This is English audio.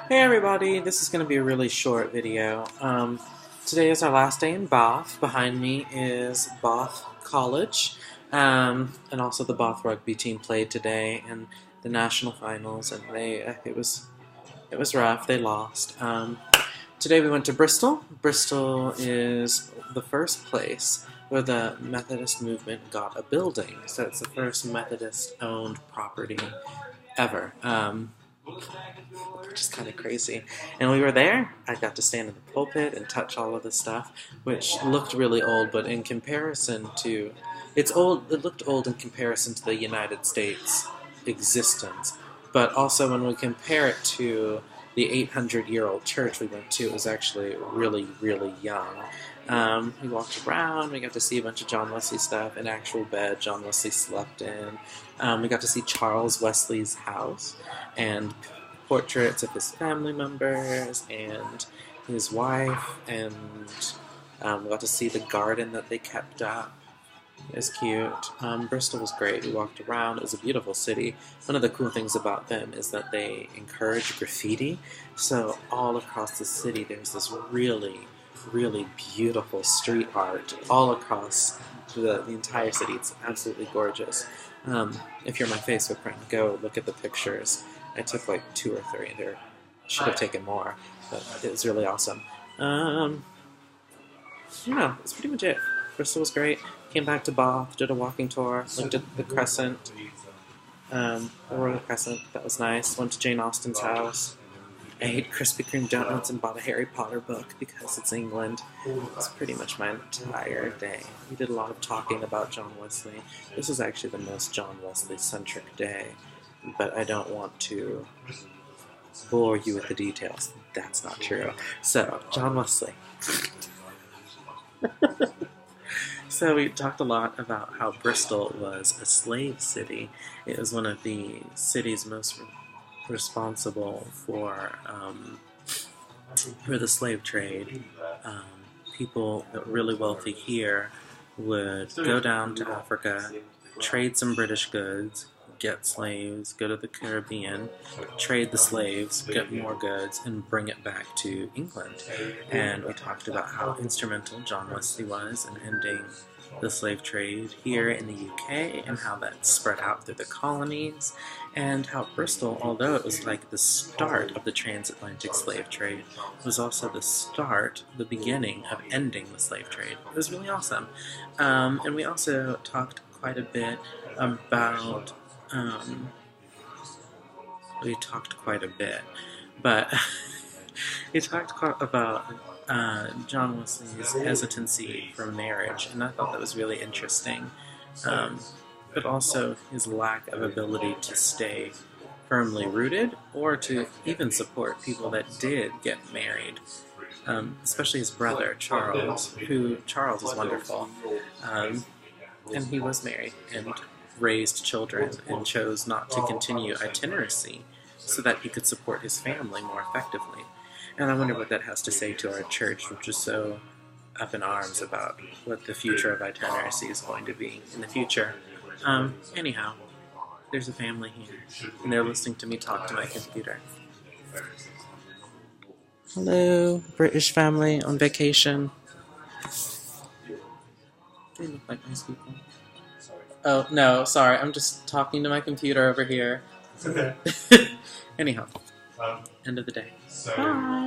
Hey everybody, this is going to be a really short video. Today is our last day in Bath. Behind me is Bath College, and also the Bath rugby team played today in the national finals, and it was rough. They lost. Today we went to Bristol. Bristol is the first place where the Methodist movement got a building, so it's the first Methodist-owned property ever. Which is kind of crazy. And we were there. I got to stand in the pulpit and touch all of the stuff, which looked really old, but in comparison to it's old. It looked old in comparison to the United States existence, but also when we compare it to the 800-year-old church we went to, it was actually really, really young. We walked around, we got to see a bunch of John Wesley stuff, an actual bed John Wesley slept in. We got to see Charles Wesley's house, and portraits of his family members, and his wife, and we got to see the garden that they kept up. It was cute. Bristol was great. We walked around. It was a beautiful city. One of the cool things about them is that they encourage graffiti. So all across the city there's this really, really beautiful street art all across the entire city. It's absolutely gorgeous. If you're my Facebook friend, go look at the pictures. I took like 2 or 3. There should have taken more, but it was really awesome. That's pretty much it. Bristol was great. Came back to Bath, did a walking tour, looked at the Crescent, the Royal Crescent. That was nice. Went to Jane Austen's house. Ate Krispy Kreme donuts and bought a Harry Potter book because it's England. That's pretty much my entire day. We did a lot of talking about John Wesley. This was actually the most John Wesley-centric day, but I don't want to bore you with the details. That's not true. So, John Wesley. So we talked a lot about how Bristol was a slave city. It was one of the cities most responsible for the slave trade. People that were really wealthy here would go down to Africa, trade some British goods, get slaves, go to the Caribbean, trade the slaves, get more goods, and bring it back to England. And we talked about how instrumental John Wesley was in ending the slave trade here in the UK, and how that spread out through the colonies, and how Bristol, although it was like the start of the transatlantic slave trade, was also the beginning of ending the slave trade. It was really awesome. And we also talked quite a bit about we talked about John Wesley's hesitancy for marriage, and I thought that was really interesting, but also his lack of ability to stay firmly rooted, or to even support people that did get married, especially his brother, Charles is wonderful, and he was married and raised children and chose not to continue itinerancy so that he could support his family more effectively. And I wonder what that has to say to our church, which is so up in arms about what the future of itinerancy is going to be in the future. Anyhow, there's a family here, and they're listening to me talk to my computer. Hello, British family on vacation. They look like nice people. Oh, no, sorry, I'm just talking to my computer over here. Anyhow, end of the day. Bye.